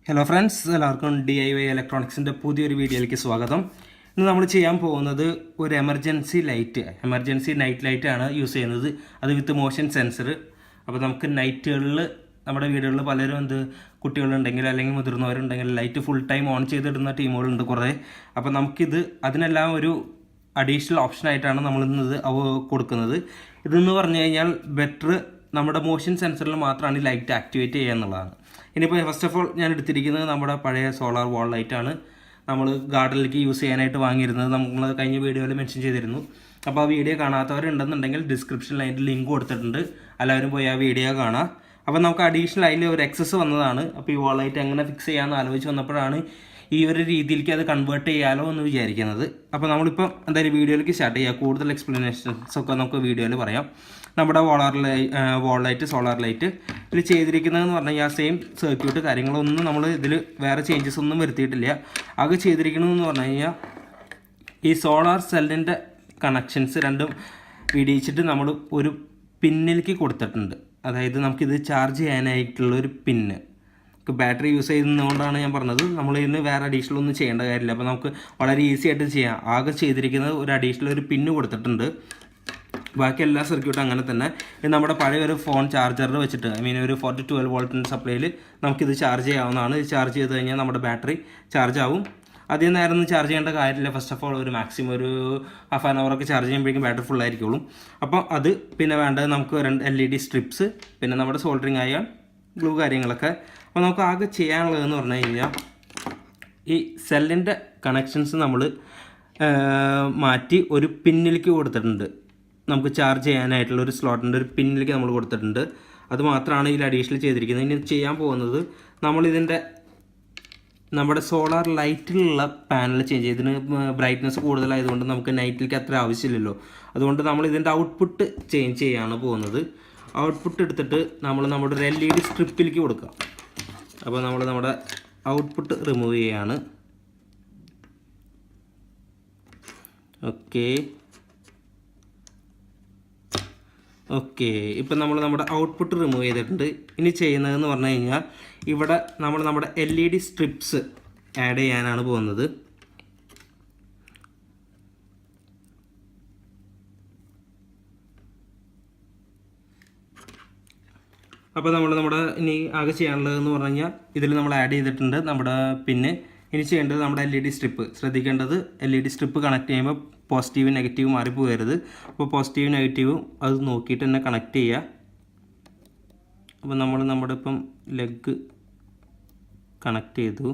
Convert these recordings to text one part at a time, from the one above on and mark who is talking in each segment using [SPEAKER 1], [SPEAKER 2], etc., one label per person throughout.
[SPEAKER 1] Hello friends, എല്ലാവർക്കും DIY ഇലക്ട്രോണിക്സിൻ്റെ പുതിയൊരു വീഡിയോയിലേക്ക് സ്വാഗതം. ഇന്ന് നമ്മൾ ചെയ്യാൻ പോകുന്നത് ഒരു എമർജൻസി നൈറ്റ് ലൈറ്റാണ് യൂസ് ചെയ്യുന്നത്. അത് വിത്ത് മോഷൻ സെൻസർ. അപ്പോൾ നമുക്ക് നൈറ്റുകളിൽ നമ്മുടെ വീടുകളിൽ പലരും കുട്ടികളുണ്ടെങ്കിൽ അല്ലെങ്കിൽ മുതിർന്നവരുണ്ടെങ്കിൽ ലൈറ്റ് ഫുൾ ടൈം ഓൺ ചെയ്തിടുന്ന ടീമുകളുണ്ട് കുറേ. അപ്പോൾ നമുക്കിത് അതിനെല്ലാം ഒരു അഡീഷണൽ ഓപ്ഷനായിട്ടാണ് നമ്മളിന്നത് കൊടുക്കുന്നത്. ഇതെന്ന് പറഞ്ഞു കഴിഞ്ഞാൽ ബെറ്റർ നമ്മുടെ മോഷൻ സെൻസറിൽ മാത്രമാണ് ഈ ലൈറ്റ് ആക്ടിവേറ്റ് ചെയ്യുക എന്നുള്ളതാണ്. ഇനിയിപ്പോൾ ഫസ്റ്റ് ഓഫ് ഓൾ ഞാൻ എടുത്തിരിക്കുന്നത് നമ്മുടെ പഴയ സോളാർ വാൾ ലൈറ്റാണ്. നമ്മൾ ഗാർഡനിലേക്ക് യൂസ് ചെയ്യാനായിട്ട് വാങ്ങിയിരുന്നത് നമ്മൾ കഴിഞ്ഞ വീഡിയോയിൽ മെൻഷൻ ചെയ്തിരുന്നു. അപ്പോൾ ആ വീഡിയോ കാണാത്തവരുണ്ടെന്നുണ്ടെങ്കിൽ ഡിസ്ക്രിപ്ഷൻ ലൈനിൽ ലിങ്ക് കൊടുത്തിട്ടുണ്ട്, എല്ലാവരും പോയി ആ വീഡിയോ കാണാം. അപ്പോൾ നമുക്ക് അഡീഷണൽ അതിൽ ഒരു എക്സസ് വന്നതാണ്. അപ്പോൾ ഈ വാൾ ലൈറ്റ് എങ്ങനെ ഫിക്സ് ചെയ്യാമെന്ന് ആലോചിച്ച് വന്നപ്പോഴാണ് ഈ ഒരു രീതിയിലേക്ക് അത് കൺവേർട്ട് ചെയ്യാലോ എന്ന് വിചാരിക്കുന്നത്. അപ്പോൾ നമ്മളിപ്പം എന്തായാലും വീഡിയോയിലേക്ക് സ്റ്റാർട്ട് ചെയ്യുക. കൂടുതൽ എക്സ്പ്ലനേഷൻസ് ഒക്കെ നമുക്ക് വീഡിയോയിൽ പറയാം. നമ്മുടെ വാൾ ലൈറ്റ് സോളാർ ലൈറ്റ് ഇതിൽ ചെയ്തിരിക്കുന്നതെന്ന് പറഞ്ഞു കഴിഞ്ഞാൽ സെയിം സർക്യൂട്ട് കാര്യങ്ങളൊന്നും നമ്മൾ ഇതിൽ വേറെ ചേഞ്ചസ് ഒന്നും വരുത്തിയിട്ടില്ല. ആകെ ചെയ്തിരിക്കണമെന്ന് പറഞ്ഞു കഴിഞ്ഞാൽ ഈ സോളാർ സെല്ലിൻ്റെ കണക്ഷൻസ് രണ്ടും ഇടിയിച്ചിട്ട് നമ്മൾ ഒരു പിന്നിലേക്ക് കൊടുത്തിട്ടുണ്ട്. അതായത് നമുക്കിത് ചാർജ് ചെയ്യാനായിട്ടുള്ള ഒരു പിന്ന്. ബാറ്ററി യൂസ് ചെയ്യുന്നതുകൊണ്ടാണ് ഞാൻ പറഞ്ഞത്, നമ്മൾ ഇതിന് വേറെ അഡീഷണൽ ഒന്നും ചെയ്യേണ്ട കാര്യമില്ല. അപ്പോൾ നമുക്ക് വളരെ ഈസി ആയിട്ട് ചെയ്യാം. ആകെ ചെയ്തിരിക്കുന്നത് ഒരു അഡീഷണൽ ഒരു പിന്ന് കൊടുത്തിട്ടുണ്ട്. ബാക്കി എല്ലാ സർക്യൂട്ടും അങ്ങനെ തന്നെ. ഇത് നമ്മുടെ പഴയ ഒരു ഫോൺ ചാർജറിൽ വെച്ചിട്ട് ഒരു 4 to 12 വോൾട്ടിൻ്റെ സപ്ലൈയിൽ നമുക്കിത് ചാർജ് ചെയ്യാവുന്നതാണ്. ഇത് ചാർജ് ചെയ്ത് കഴിഞ്ഞാൽ നമ്മുടെ ബാറ്ററി ചാർജ് ആവും. അധികം നേരം ഒന്നും ചാർജ് ചെയ്യേണ്ട കാര്യമില്ല. ഫസ്റ്റ് ഓഫ് ഓൾ ഒരു മാക്സിമം ഒരു ഹാഫ് ആൻ അവറൊക്കെ ചാർജ് ചെയ്യുമ്പോഴേക്കും ബാറ്ററി ഫുൾ ആയിരിക്കുള്ളൂ. അപ്പോൾ അത് പിന്നെ വേണ്ടത് നമുക്ക് 2 LED സ്ട്രിപ്സ്, പിന്നെ നമ്മുടെ സോൾഡറിങ് ആയ ഗ്ലൂ കാര്യങ്ങളൊക്കെ. അപ്പോൾ നമുക്ക് ആകെ ചെയ്യാനുള്ളതെന്ന് പറഞ്ഞു കഴിഞ്ഞാൽ ഈ സെല്ലിൻ്റെ കണക്ഷൻസ് നമ്മൾ മാറ്റി ഒരു പിന്നിലേക്ക് കൊടുത്തിട്ടുണ്ട്. നമുക്ക് ചാർജ് ചെയ്യാനായിട്ടുള്ള ഒരു സ്ലോട്ടിൻ്റെ ഒരു പിന്നിലേക്ക് നമ്മൾ കൊടുത്തിട്ടുണ്ട്. അത് മാത്രമാണ് ഇതിൽ അഡീഷണൽ ചെയ്തിരിക്കുന്നത്. ഇനി ചെയ്യാൻ പോകുന്നത് നമ്മളിതിൻ്റെ നമ്മുടെ സോളാർ ലൈറ്റിലുള്ള പാനൽ ചേഞ്ച് ചെയ്ത്, ഇതിന് ബ്രൈറ്റ്നസ് കൂടുതലായതുകൊണ്ട് നമുക്ക് നൈറ്റിലേക്ക് അത്ര ആവശ്യമില്ലല്ലോ. അതുകൊണ്ട് നമ്മൾ ഇതിൻ്റെ ഔട്ട്പുട്ട് ചേഞ്ച് ചെയ്യാണ് പോകുന്നത്. ഔട്ട്പുട്ട് എടുത്തിട്ട് നമ്മൾ നമ്മുടെ ഒരു LED സ്ട്രിപ്പിലേക്ക് കൊടുക്കുക. അപ്പോൾ നമ്മൾ നമ്മുടെ ഔട്ട്പുട്ട് റിമൂവ് ചെയ്യാണ്. ഓക്കെ ഇപ്പം നമ്മൾ നമ്മുടെ ഔട്ട്പുട്ട് റിമൂവ് ചെയ്തിട്ടുണ്ട്. ഇനി ചെയ്യുന്നതെന്ന് പറഞ്ഞു കഴിഞ്ഞാൽ ഇവിടെ നമ്മൾ നമ്മുടെ LED സ്ട്രിപ്സ് ആഡ് ചെയ്യാനാണ് പോകുന്നത്. അപ്പോൾ നമ്മുടെ ഇനി ആകെ ചെയ്യാനുള്ളതെന്ന് പറഞ്ഞു കഴിഞ്ഞാൽ ഇതിൽ നമ്മൾ ആഡ് ചെയ്തിട്ടുണ്ട് നമ്മുടെ പിന്നെ. ഇനി ചെയ്യേണ്ടത് നമ്മുടെ LED സ്ട്രിപ്പ്. ശ്രദ്ധിക്കേണ്ടത് LED സ്ട്രിപ്പ് കണക്ട് ചെയ്യുമ്പോൾ പോസിറ്റീവ് നെഗറ്റീവ് മാറിപ്പോകരുത്. അപ്പോൾ പോസിറ്റീവ് നെഗറ്റീവും അത് നോക്കിയിട്ട് തന്നെ കണക്ട് ചെയ്യുക. അപ്പോൾ നമ്മുടെ ഇപ്പം ലെഗ് കണക്ട് ചെയ്തു.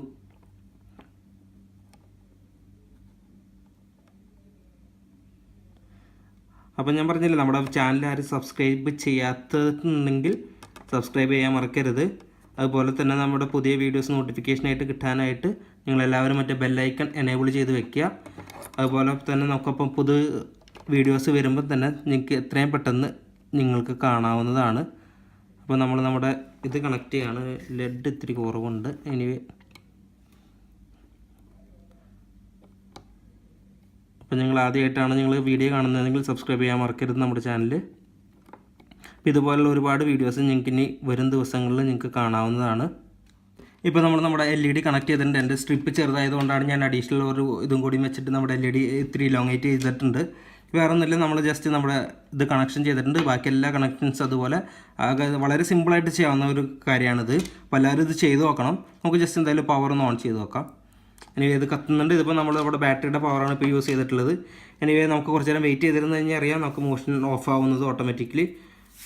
[SPEAKER 1] അപ്പോൾ ഞാൻ പറഞ്ഞില്ലേ, നമ്മുടെ ചാനൽ ആരും സബ്സ്ക്രൈബ് ചെയ്യാത്തതുണ്ടെങ്കിൽ സബ്സ്ക്രൈബ് ചെയ്യാൻ മറക്കരുത്. അതുപോലെ തന്നെ നമ്മുടെ പുതിയ വീഡിയോസ് നോട്ടിഫിക്കേഷനായിട്ട് കിട്ടാനായിട്ട് നിങ്ങളെല്ലാവരും മറ്റേ ബെല്ലൈക്കൺ എനേബിൾ ചെയ്ത് വെക്കുക. അതുപോലെ തന്നെ നമുക്കപ്പം പുതിയ വീഡിയോസ് വരുമ്പോൾ തന്നെ നിങ്ങൾക്ക് എത്രയും പെട്ടെന്ന് നിങ്ങൾക്ക് കാണാവുന്നതാണ്. അപ്പോൾ നമ്മുടെ ഇത് കണക്ട് ചെയ്യാണ്. ലെഡ് ഇത്തിരി കുറവുണ്ട്. എനിവേ, അപ്പോൾ നിങ്ങൾ ആദ്യമായിട്ടാണ് നിങ്ങൾ വീഡിയോ കാണുന്നതെങ്കിൽ സബ്സ്ക്രൈബ് ചെയ്യാൻ മറക്കരുത് നമ്മുടെ ചാനൽ. അപ്പോൾ ഇതുപോലുള്ള ഒരുപാട് വീഡിയോസ് നിങ്ങൾക്ക് ഇനി വരും ദിവസങ്ങളിൽ നിങ്ങൾക്ക് കാണാവുന്നതാണ്. ഇപ്പോൾ നമ്മുടെ LED കണക്ട് ചെയ്തിട്ടുണ്ട്. എൻ്റെ സ്ട്രിപ്പ് ചെറുതായതുകൊണ്ടാണ് ഞാൻ അഡീഷണൽ ഒരു ഇതും കൂടി വെച്ചിട്ട് നമ്മുടെ LED ഇത്തിരി ലോങ്ങേറ്റ് ചെയ്തിട്ടുണ്ട്. വേറെ ഒന്നുമില്ല, നമ്മൾ ജസ്റ്റ് നമ്മുടെ ഇത് കണക്ഷൻ ചെയ്തിട്ടുണ്ട്. ബാക്കി എല്ലാ കണക്ഷൻസ് അതുപോലെ വളരെ സിമ്പിളായിട്ട് ചെയ്യാവുന്ന ഒരു കാര്യമാണിത്. അപ്പോൾ എല്ലാവരും ഇത് ചെയ്ത് നോക്കണം. നമുക്ക് ജസ്റ്റ് എന്തായാലും പവർ ഒന്ന് ഓൺ ചെയ്ത് നോക്കാം. എനിവേ ഇത് കത്തുന്നുണ്ട്. ഇതിപ്പോൾ നമ്മുടെ ബാറ്ററിയുടെ പവറാണ് ഇപ്പോൾ യൂസ് ചെയ്തിട്ടുള്ളത്. എനിവേ നമുക്ക് കുറച്ച് നേരം വെയിറ്റ് ചെയ്തിരുന്നു കഴിഞ്ഞാൽ അറിയാം നമുക്ക് മോഷൻ ഓഫ് ആവുന്നത് ഓട്ടോമാറ്റിക്കലി.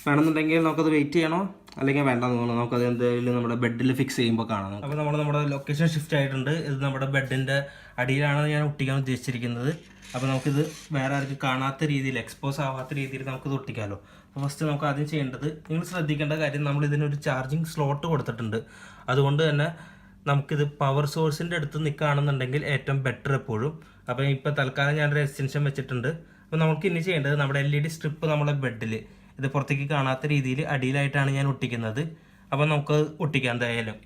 [SPEAKER 1] വേണമെന്നുണ്ടെങ്കിൽ നമുക്കത് വെയിറ്റ് ചെയ്യണോ അല്ലെങ്കിൽ വേണ്ടെന്ന് തോന്നുന്നു. നമുക്കത് എന്തായാലും നമ്മുടെ ബെഡിൽ ഫിക്സ് ചെയ്യുമ്പോൾ കാണാം. അപ്പോൾ നമ്മുടെ ലൊക്കേഷൻ ഷിഫ്റ്റ് ആയിട്ടുണ്ട്. ഇത് നമ്മുടെ ബെഡിൻ്റെ അടിയിലാണ് ഞാൻ ഒട്ടിക്കാൻ ഉദ്ദേശിച്ചിരിക്കുന്നത്. അപ്പോൾ നമുക്കിത് വേറെ ആർക്കും കാണാത്ത രീതിയിൽ, എക്സ്പോസ് ആവാത്ത രീതിയിൽ നമുക്കിത് ഒട്ടിക്കാമല്ലോ. അപ്പോൾ ഫസ്റ്റ് നമുക്ക് ആദ്യം ചെയ്യേണ്ടത്, നിങ്ങൾ ശ്രദ്ധിക്കേണ്ട കാര്യം, നമ്മൾ ഇതിനൊരു ചാർജിങ് സ്ലോട്ട് കൊടുത്തിട്ടുണ്ട്. അതുകൊണ്ട് തന്നെ നമുക്കിത് പവർ സോഴ്സിൻ്റെ അടുത്ത് നിൽക്കുകയാണെന്നുണ്ടെങ്കിൽ ഏറ്റവും ബെറ്റർ എപ്പോഴും. അപ്പോൾ ഇപ്പോൾ തൽക്കാലം ഞാനൊരു എക്സ്റ്റൻഷൻ വെച്ചിട്ടുണ്ട്. അപ്പോൾ നമുക്ക് ഇനി ചെയ്യേണ്ടത് നമ്മുടെ LED സ്ട്രിപ്പ് നമ്മുടെ ബെഡിൽ ഇത് പുറത്തേക്ക് കാണാത്ത രീതിയിൽ അടിയിലായിട്ടാണ് ഞാൻ ഒട്ടിക്കുന്നത്. അപ്പോൾ നമുക്ക് ഒട്ടിക്കാം എന്തായാലും.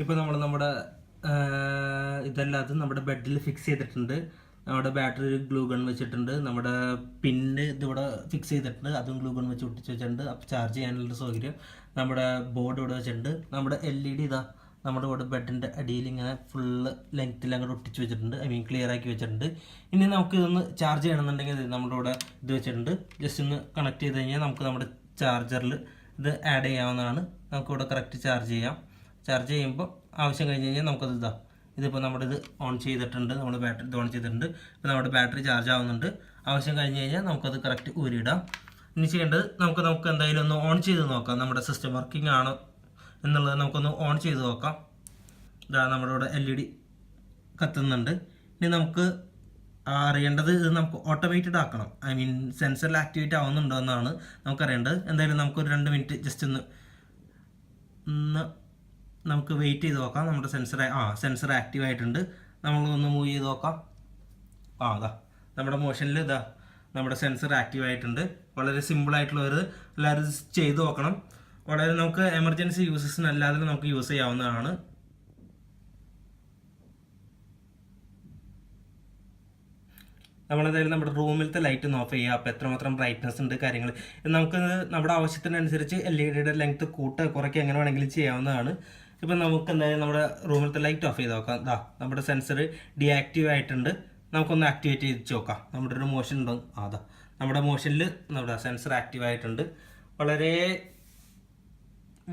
[SPEAKER 1] ഇപ്പോൾ നമ്മുടെ ഇതല്ലാതെ നമ്മുടെ ബെഡിൽ ഫിക്സ് ചെയ്തിട്ടുണ്ട്. നമ്മുടെ ബാറ്ററി ഗ്ലൂ ഗൺ വെച്ചിട്ടുണ്ട്. നമ്മുടെ പിന്ന് ഇതിവിടെ ഫിക്സ് ചെയ്തിട്ടുണ്ട്. അതും ഗ്ലൂ ഗൺ വെച്ച് ഒട്ടിച്ച് വെച്ചിട്ടുണ്ട്. അപ്പോൾ ചാർജ് ചെയ്യാനുള്ള സൗകര്യം. നമ്മുടെ ബോർഡ് ഇവിടെ വെച്ചിട്ടുണ്ട്. നമ്മുടെ LED ഇതാ നമ്മുടെ ഇവിടെ ബെഡിൻ്റെ അടിയിൽ ഇങ്ങനെ ഫുള്ള് ലെങ്ത്തിൽ അങ്ങോട്ട് ഒട്ടിച്ച് വെച്ചിട്ടുണ്ട്, ഐ മീൻ ക്ലിയർ ആക്കി വെച്ചിട്ടുണ്ട്. ഇനി നമുക്ക് ഇതൊന്ന് ചാർജ് ചെയ്യണമെന്നുണ്ടെങ്കിൽ നമ്മുടെ ഇവിടെ ഇത് വെച്ചിട്ടുണ്ട്. ജസ്റ്റ് ഒന്ന് കണക്ട് ചെയ്ത് കഴിഞ്ഞാൽ നമുക്ക് നമ്മുടെ ചാർജറിൽ ഇത് ആഡ് ചെയ്യാവുന്നതാണ്. നമുക്കിവിടെ കറക്റ്റ് ചാർജ് ചെയ്യാം. ചാർജ് ചെയ്യുമ്പോൾ ആവശ്യം കഴിഞ്ഞ് കഴിഞ്ഞാൽ നമുക്കത് ഇതിപ്പോൾ നമ്മുടെ ഇത് ഓൺ ചെയ്തിട്ടുണ്ട്, നമ്മുടെ ബാറ്ററി ഇത് ഓൺ ചെയ്തിട്ടുണ്ട്. ഇപ്പോൾ നമ്മുടെ ബാറ്ററി ചാർജ് ആവുന്നുണ്ട്. ആവശ്യം കഴിഞ്ഞ് കഴിഞ്ഞാൽ നമുക്കത് കറക്റ്റ് ഊരിയിടാം. ഇനി ചെയ്യേണ്ടത് നമുക്ക് എന്തായാലും ഒന്ന് ഓൺ ചെയ്ത് നോക്കാം, നമ്മുടെ സിസ്റ്റം വർക്കിംഗ് ആണോ എന്നുള്ളത് നമുക്കൊന്ന് ഓൺ ചെയ്ത് നോക്കാം. ഇതാ നമ്മുടെ ഇവിടെ LED കത്തുന്നുണ്ട്. ഇനി നമുക്ക് അറിയേണ്ടത് ഇത് നമുക്ക് ഓട്ടോമേറ്റഡ് ആക്കണം, ഐ മീൻ സെൻസറിൽ ആക്ടിവേറ്റ് ആവുന്നുണ്ടോ എന്നാണ് നമുക്കറിയേണ്ടത്. എന്തായാലും നമുക്കൊരു 2 മിനിറ്റ് ജസ്റ്റ് ഒന്ന് നമുക്ക് വെയിറ്റ് ചെയ്ത് നോക്കാം. നമ്മുടെ സെൻസർ ആക്റ്റീവ് ആയിട്ടുണ്ട്. നമ്മളൊന്ന് മൂവ് ചെയ്ത് നോക്കാം. അതാ നമ്മുടെ മോഷനിൽ നമ്മുടെ സെൻസർ ആക്റ്റീവ് ആയിട്ടുണ്ട്. വളരെ സിമ്പിളായിട്ടുള്ളൊരു എല്ലാവരും ചെയ്ത് നോക്കണം. വളരെ നമുക്ക് എമർജൻസി യൂസസിനല്ലാതെ നമുക്ക് യൂസ് ചെയ്യാവുന്നതാണ്. നമ്മളെന്തായാലും നമ്മുടെ റൂമിലത്തെ ലൈറ്റ് ഒന്ന് ഓഫ് ചെയ്യുക. അപ്പോൾ എത്രമാത്രം ബ്രൈറ്റ്നസ് ഉണ്ട് കാര്യങ്ങൾ നമുക്ക് നമ്മുടെ ആവശ്യത്തിനനുസരിച്ച് LED ലെങ്ത് കൂട്ടുക കുറയ്ക്കുക എങ്ങനെ വേണമെങ്കിലും ചെയ്യാവുന്നതാണ്. ഇപ്പം നമുക്ക് എന്തായാലും നമ്മുടെ റൂമിലത്തെ ലൈറ്റ് ഓഫ് ചെയ്ത് നോക്കാം. നമ്മുടെ സെൻസർ ഡീആക്റ്റീവ് ആയിട്ടുണ്ട്. നമുക്കൊന്ന് ആക്ടിവേറ്റ് ചെയ്ത് നോക്കാം. നമ്മുടെ ഒരു മോഷൻ ഉണ്ടോ? നമ്മുടെ മോഷനിൽ നമ്മുടെ സെൻസർ ആക്റ്റീവ് ആയിട്ടുണ്ട്. വളരെ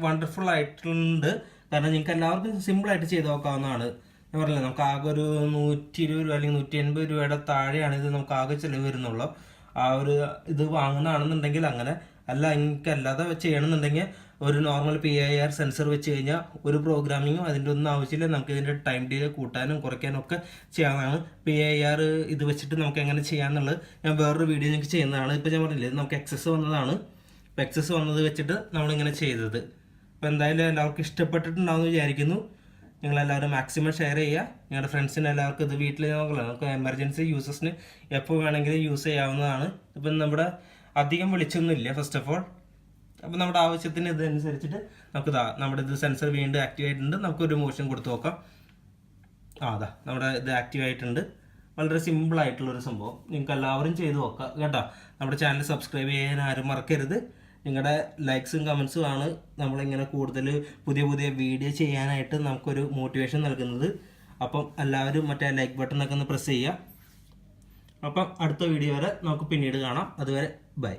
[SPEAKER 1] വണ്ടർഫുൾ ആയിട്ടുണ്ട്. കാരണം നിങ്ങൾക്ക് എല്ലാവർക്കും സിമ്പിളായിട്ട് ചെയ്ത് നോക്കാവുന്നതാണ്. ഞാൻ പറഞ്ഞില്ല, നമുക്ക് ആകെ ഒരു 120 രൂപ അല്ലെങ്കിൽ 180 രൂപയുടെ താഴെയാണ് ഇത് നമുക്ക് ആകെ ചിലവ് വരുന്നുള്ളൂ. ആ ഒരു ഇത് വാങ്ങുന്നതാണെന്നുണ്ടെങ്കിൽ അങ്ങനെ അല്ല, എനിക്ക് അല്ലാതെ ചെയ്യണമെന്നുണ്ടെങ്കിൽ ഒരു നോർമൽ PIR സെൻസർ വെച്ച് കഴിഞ്ഞാൽ ഒരു പ്രോഗ്രാമിങ്ങും അതിൻ്റെ ഒന്നും ആവശ്യമില്ല. നമുക്ക് ഇതിൻ്റെ ടൈം ഡിലേ കൂട്ടാനും കുറയ്ക്കാനും ഒക്കെ ചെയ്യാവുന്നതാണ്. PIR ഇത് വെച്ചിട്ട് നമുക്ക് എങ്ങനെ ചെയ്യാമെന്നുള്ളത് ഞാൻ വേറൊരു വീഡിയോ നിങ്ങൾക്ക് ചെയ്യുന്നതാണ്. ഇപ്പോൾ ഞാൻ പറഞ്ഞില്ലേ, നമുക്ക് എക്സസ് വന്നതാണ്. അപ്പോൾ എക്സസ് വന്നത് വെച്ചിട്ട് നമ്മളിങ്ങനെ ചെയ്തത്. അപ്പോൾ എന്തായാലും എല്ലാവർക്കും ഇഷ്ടപ്പെട്ടിട്ടുണ്ടാവുമെന്ന് വിചാരിക്കുന്നു. നിങ്ങളെല്ലാവരും മാക്സിമം ഷെയർ ചെയ്യുക. നിങ്ങളുടെ ഫ്രണ്ട്സിന് എല്ലാവർക്കും ഇത് വീട്ടിൽ നമുക്ക് എമർജൻസി യൂസേഴ്സിന് എപ്പോൾ വേണമെങ്കിലും യൂസ് ചെയ്യാവുന്നതാണ്. ഇപ്പം നമ്മുടെ അധികം വെളിച്ചൊന്നുമില്ല ഫസ്റ്റ് ഓഫ് ഓൾ. അപ്പോൾ നമ്മുടെ ആവശ്യത്തിന് ഇതനുസരിച്ചിട്ട് നമുക്ക് നമ്മുടെ ഇത് സെൻസർ വീണ്ടും ആക്റ്റീവ് ആയിട്ടുണ്ട്. നമുക്കൊരു മോഷൻ കൊടുത്ത് നോക്കാം. നമ്മുടെ ഇത് ആക്റ്റീവ് ആയിട്ടുണ്ട്. വളരെ സിമ്പിളായിട്ടുള്ളൊരു സംഭവം. നിങ്ങൾക്ക് എല്ലാവരും ചെയ്ത് നോക്കാം കേട്ടോ. നമ്മുടെ ചാനൽ സബ്സ്ക്രൈബ് ചെയ്യാൻ ആരും മറക്കരുത്. നിങ്ങളുടെ ലൈക്സും കമൻസും ആണ് നമ്മളിങ്ങനെ കൂടുതൽ പുതിയ വീഡിയോ ചെയ്യാനായിട്ട് നമുക്കൊരു മോട്ടിവേഷൻ നൽകുന്നത്. അപ്പം എല്ലാവരും മറ്റേ ലൈക്ക് ബട്ടണൊക്കെ ഒന്ന് പ്രസ് ചെയ്യുക. അപ്പം അടുത്ത വീഡിയോ വരെ നമുക്ക് പിന്നീട് കാണാം. അതുവരെ ബൈ.